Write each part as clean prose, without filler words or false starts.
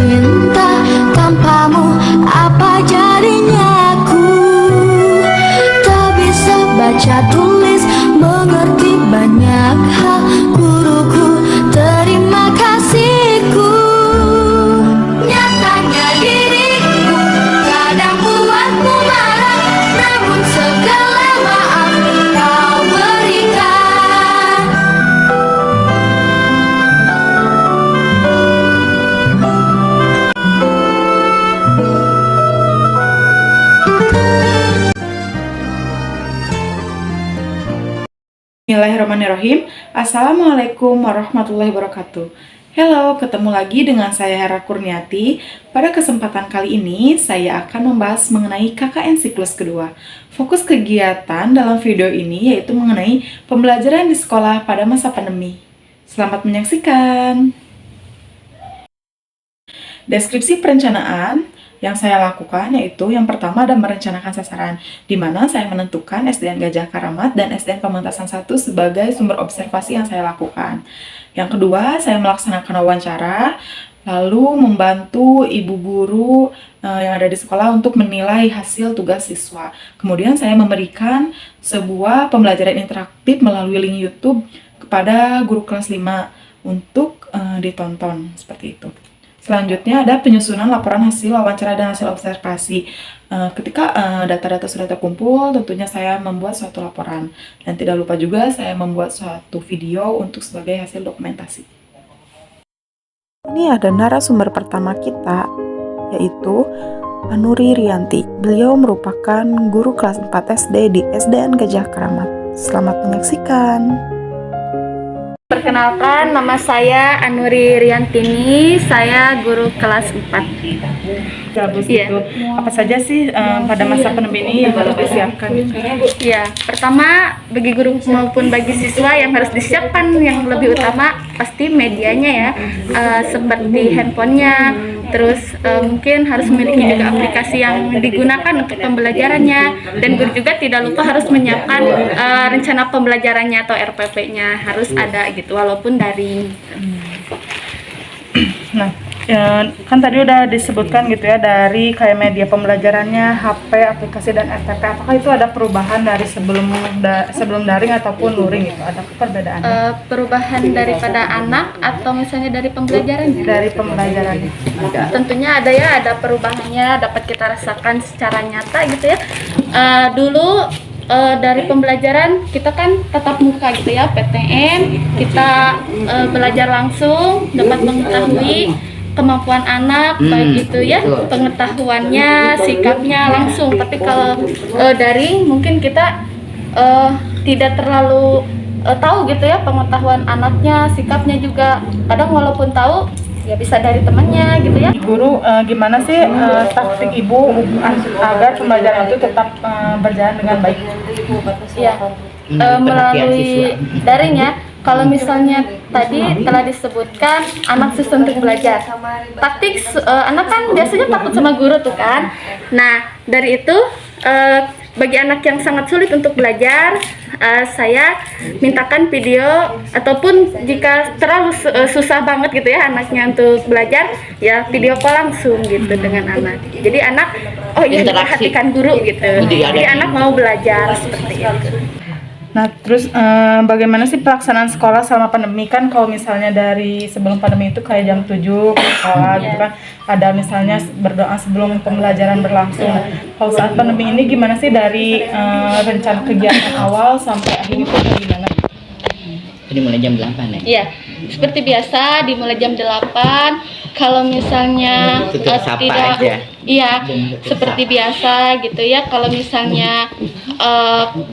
cinta tanpamu, apa jadinya aku? Tak bisa baca tulis, mengerti banyak hal. Guruku, terima kasihku. Nyatanya diriku kadang buatku marah, namun segala maaf kau berikan. Bismillahirrahmanirrahim. Assalamualaikum warahmatullahi wabarakatuh. Halo, ketemu lagi dengan saya Hera Kurniati. Pada kesempatan kali ini, saya akan membahas mengenai KKN siklus kedua. Fokus kegiatan dalam video ini yaitu mengenai pembelajaran di sekolah pada masa pandemi. Selamat menyaksikan. Deskripsi perencanaan yang saya lakukan yaitu yang pertama ada merencanakan sasaran, di mana saya menentukan SDN Gajah Karamat dan SDN Pementasan 1 sebagai sumber observasi yang saya lakukan. Yang kedua, saya melaksanakan wawancara, lalu membantu ibu guru yang ada di sekolah untuk menilai hasil tugas siswa. Kemudian saya memberikan sebuah pembelajaran interaktif melalui link YouTube kepada guru kelas 5 untuk ditonton, seperti itu. Selanjutnya ada penyusunan laporan hasil wawancara dan hasil observasi. Ketika data-data sudah terkumpul, tentunya saya membuat suatu laporan. Dan tidak lupa juga saya membuat suatu video untuk sebagai hasil dokumentasi. Ini ada narasumber pertama kita, yaitu Anuri Rianti. Beliau merupakan guru kelas 4 SD di SDN Gajah Karamat. Selamat menyaksikan. Perkenalkan, nama saya Anuri Riantini, saya guru kelas 4. Bagus gitu. Apa saja sih pada masa pandemi ini yang harus disiapkan? Ya, pertama bagi guru maupun bagi siswa yang harus disiapkan yang lebih utama pasti medianya ya, seperti handphonenya, terus mungkin harus memiliki juga aplikasi yang digunakan untuk pembelajarannya, dan guru juga tidak lupa harus menyiapkan rencana pembelajarannya atau RPP-nya harus ada gitu, walaupun daring. Nah, kan tadi udah disebutkan gitu ya, dari kayak media pembelajarannya, HP, aplikasi, dan RPP. Apakah itu ada perubahan dari sebelum daring ataupun luring gitu? Ada perbedaannya? Perubahan daripada anak atau misalnya dari pembelajarannya? Dari pembelajarannya. Tentunya ada ya, ada perubahannya dapat kita rasakan secara nyata gitu ya. Dulu dari pembelajaran kita kan tatap muka gitu ya, PTM, kita belajar langsung, dapat mengetahui kemampuan anak, baik itu ya pengetahuannya, sikapnya langsung. Tapi kalau daring mungkin kita tidak terlalu tahu gitu ya pengetahuan anaknya, sikapnya juga. Kadang walaupun tahu ya bisa dari temannya gitu ya. Guru, gimana sih taktik ibu agar pembelajaran itu tetap berjalan dengan baik? Ya, melalui daring ya. Kalau misalnya tadi telah disebutkan anak susah untuk belajar, taktik anak kan biasanya takut sama guru tuh kan. Nah dari itu bagi anak yang sangat sulit untuk belajar, saya mintakan video, ataupun jika terlalu susah banget gitu ya anaknya untuk belajar, ya video call langsung gitu dengan anak. Jadi anak, oh iya, perhatikan guru gitu. Jadi anak mau belajar seperti itu. Nah, terus bagaimana sih pelaksanaan sekolah selama pandemi? Kan kalau misalnya dari sebelum pandemi itu kayak jam 7 ke sekolah gitu kan, ada misalnya berdoa sebelum pembelajaran berlangsung. Kalau saat pandemi ini gimana sih dari rencana kegiatan awal sampai akhir itu gimana? Dimulai jam 8 ya? Iya, seperti biasa dimulai jam 8. Kalau misalnya tidak, iya seperti biasa gitu ya. Kalau misalnya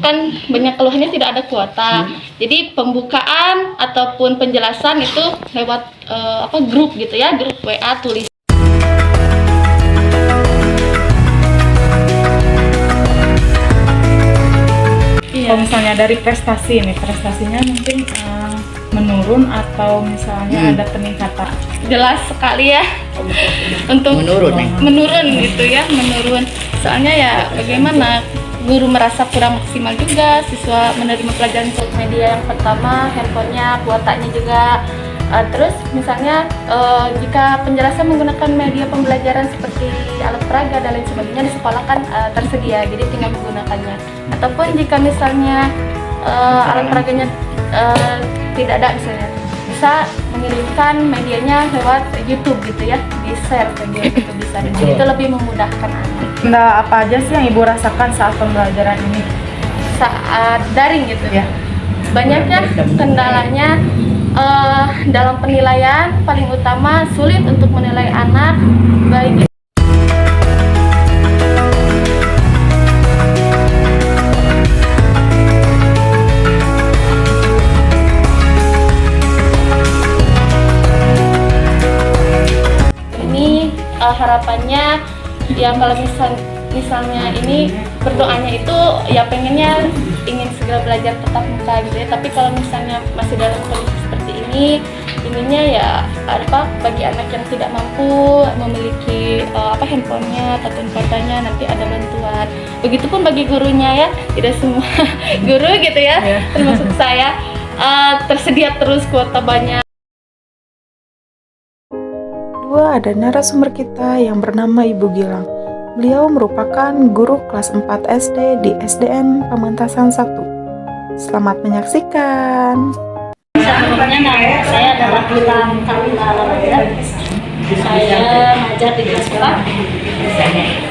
kan banyak keluhannya tidak ada kuota. Jadi pembukaan ataupun penjelasan itu lewat grup gitu ya, grup WA tulis. Kalau misalnya dari prestasi nih, prestasinya mungkin menurun atau misalnya ada peningkatan? Jelas sekali ya, untuk menurun gitu ya, menurun. Soalnya ya bagaimana, guru merasa kurang maksimal juga, siswa menerima pelajaran media yang pertama, handphonenya, kuotanya juga Terus misalnya jika penjelasan menggunakan media pembelajaran seperti alat peraga dan lain sebagainya di sekolah kan tersedia, jadi tinggal menggunakannya. Ataupun jika misalnya alat peraganya tidak ada misalnya, bisa mengirimkan medianya lewat YouTube gitu ya, di-share video itu bisa. Jadi itu lebih memudahkan anak. Kendala apa aja sih yang Ibu rasakan saat pembelajaran ini? Saat daring gitu ya. Banyaknya kendalanya dalam penilaian, paling utama sulit untuk menilai anak baik ini. Harapannya ya kalau misalnya ini berdoanya itu ya pengennya ingin segera belajar tatap muka gitu ya, tapi kalau misalnya masih dalam kondisi seperti ini, inginnya ya bagi anak yang tidak mampu memiliki handphonenya atau kuotanya nanti ada bantuan. Begitupun bagi gurunya ya, tidak semua guru gitu ya, termasuk saya tersedia terus kuota banyak. Kedua, ada narasumber kita yang bernama Ibu Gilang. Beliau merupakan guru kelas 4 SD di SDN Pamentasan 1. Selamat menyaksikan. Sebelumnya nama saya adalah Gilang Kalina Lamanda. Saya mengajar di kelas 4.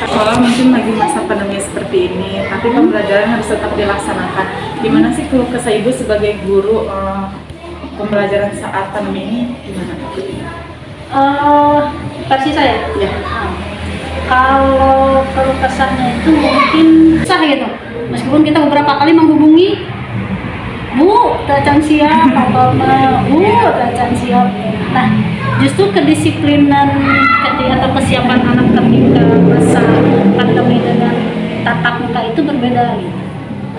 Sekolah mungkin lagi masa pandemi seperti ini, tapi pembelajaran harus tetap dilaksanakan. Gimana sih keluh kesah Ibu sebagai guru pembelajaran saat pandemi ini? Gimana? Versi saya. Ya. Kalau keluh kesahnya itu mungkin susah gitu. Meskipun kita beberapa kali menghubungi, Bu, Tacan siap, atau Bu, Tacan siap. Nah, justru kedisiplinan atau kesiapan anak ketika masa pandemi dengan tatap muka itu berbeda gitu.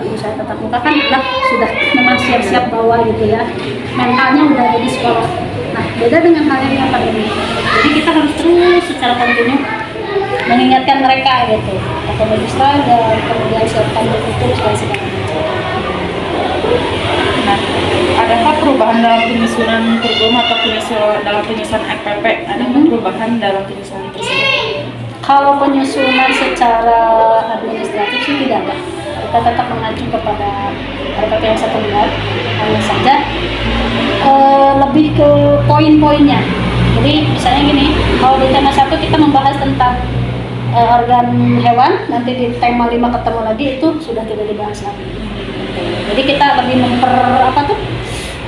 Kalau saya tatap muka kan sudah memang siap-siap bawa gitu ya, mentalnya udah ada di sekolah. Nah, beda dengan hal yang pandemi. Jadi kita harus terus secara kontinu mengingatkan mereka gitu, atau baju seragam, kemudian siapkan buku dan segala macam. Nah, adakah perubahan dalam penyusunan kurikulum atau dalam penyusunan RPP? Adakah perubahan dalam penyusunan tersebut? Kalau penyusunan secara administratif sih tidak ada. Kita tetap mengacu kepada RPP yang saya buat, hanya saja lebih ke poin-poinnya. Jadi misalnya gini, kalau di tema 1 kita membahas tentang organ hewan, nanti di tema 5 ketemu lagi itu sudah tidak dibahas lagi. Jadi kita lebih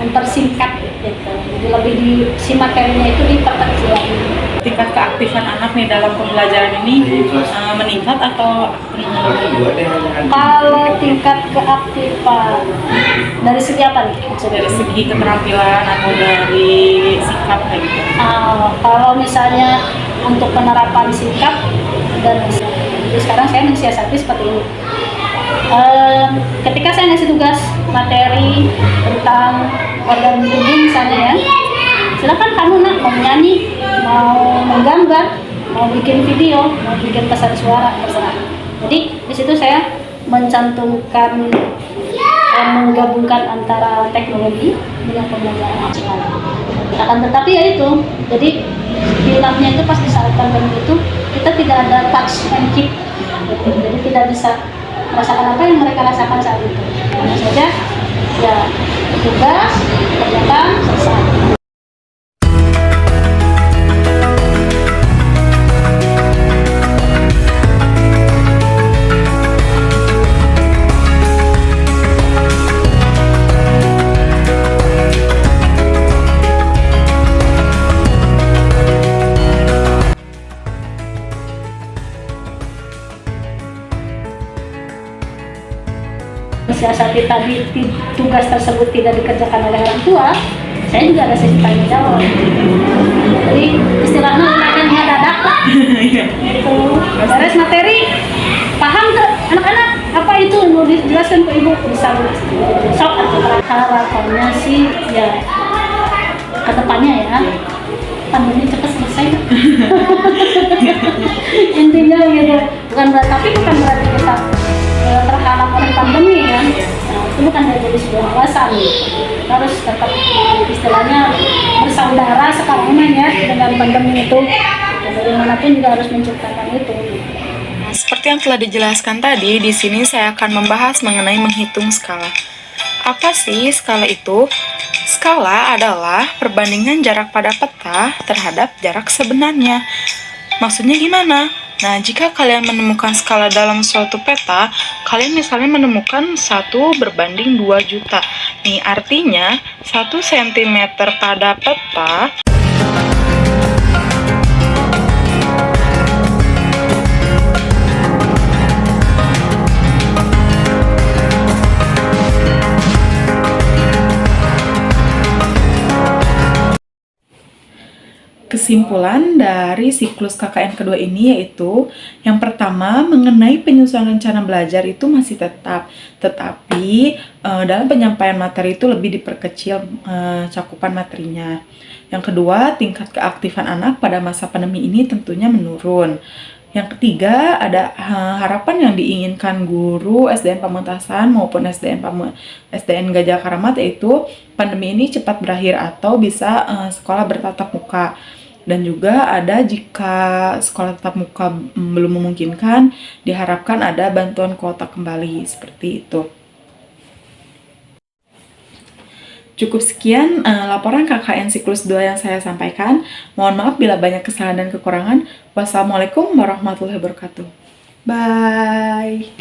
mempersingkat gitu. Jadi lebih si materinya itu diperkecil lagi. Tingkat keaktifan anak nih dalam pembelajaran ini meningkat atau menurun? Kalau tingkat keaktifan dari segi apa nih? Dari segi keterampilan atau dari sikap kayak gitu? Kalau misalnya untuk penerapan sikap dan jadi sekarang saya mensiasati seperti ini. Ketika saya ngasih tugas materi tentang organ tubuh misalnya ya, silakan kamu nak mau menyanyi, mau menggambar, mau bikin video, mau bikin pesan suara, terserah. Jadi di situ saya mencantumkan menggabungkan antara teknologi dengan pembelajaran manual. Akan tetapi ya itu, jadi di labnya itu pas di saat pandemi itu kita tidak ada touch and keep, gitu. Jadi tidak bisa merasakan apa yang mereka rasakan saat itu. Hanya saja ya tugas kerjakan selesai. Siasati tadi tugas tersebut tidak dikerjakan oleh orang tua, saya juga ada sesi tanya jawab. Jadi istilahnya mereka dadak lah. Gitu. Beres materi, paham ke anak-anak apa itu mau dijelaskan ke ibu bisa sok atau harapannya sih ya kedepannya ya pandemi cepat selesai. Intinya gitu, bukan berarti kita terhalang kemarin pandemi ya, nah, itu bukan jadi sebuah alasan. Kita harus tetap istilahnya bersaudara sekarang ini ya dengan pandemi itu. Bagaimanapun juga harus menciptakan itu. Seperti yang telah dijelaskan tadi, di sini saya akan membahas mengenai menghitung skala. Apa sih skala itu? Skala adalah perbandingan jarak pada peta terhadap jarak sebenarnya. Maksudnya gimana? Nah, jika kalian menemukan skala dalam suatu peta, kalian misalnya menemukan 1 berbanding 2 juta. Nih, artinya 1 cm pada peta Kesimpulan dari siklus KKN kedua ini yaitu yang pertama mengenai penyusunan rencana belajar itu masih tetap, tetapi dalam penyampaian materi itu lebih diperkecil cakupan materinya. Yang kedua, tingkat keaktifan anak pada masa pandemi ini tentunya menurun. Yang ketiga, ada harapan yang diinginkan guru SDN Pamentasan maupun SDN Gajah Karamat, yaitu pandemi ini cepat berakhir atau bisa sekolah bertatap muka. Dan juga ada jika sekolah tatap muka belum memungkinkan, diharapkan ada bantuan kuota kembali, seperti itu. Cukup sekian laporan KKN siklus 2 yang saya sampaikan. Mohon maaf bila banyak kesalahan dan kekurangan. Wassalamualaikum warahmatullahi wabarakatuh. Bye.